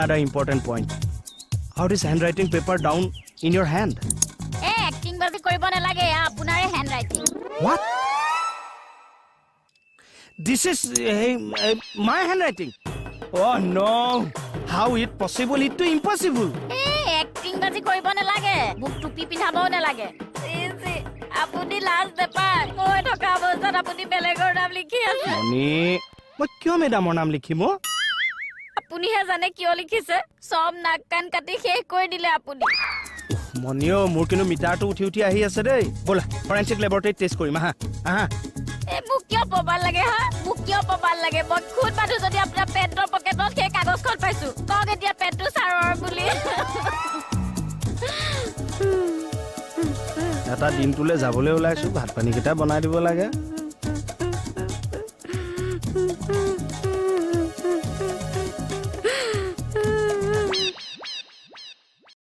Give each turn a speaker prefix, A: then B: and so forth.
A: Another important point. How is handwriting paper down in your hand?
B: Acting bazi koribo nalage apunare handwriting.
A: What? This is my handwriting. Oh no! How it possible? It too impossible.
B: Acting bazi koribo nalage. Book tupi pinhabo nalage. Easy. Apuni last paper. Koi thoka obostat apuni belegor naam likhi ase.
A: Moni, moi kyo madamor naam likhim o?
B: Apuni he jane kyo likhise? Sob nak kan kati sheikh koi dile apuni.
A: Monio, মোৰ কিন্তু মিটাৰটো উঠি আহি আছে দেই। বলা, forensic ল্যাবৰেটৰীত test কৰিম আহা। আহা।
B: মোক কিয় পবাল লাগে হা? মোক কিয় পবাল লাগে? মই খুদ পাতো যদি আপোনাৰ পেটৰ পকেটত সেই কাগজখন পাইছো। কক এতিয়া পেটটো সাৰৰ বুলি।
A: এটা দিনটোলে যাবলৈ ওলাইছো, ভাত পানী কেইটা বনাই দিব লাগে।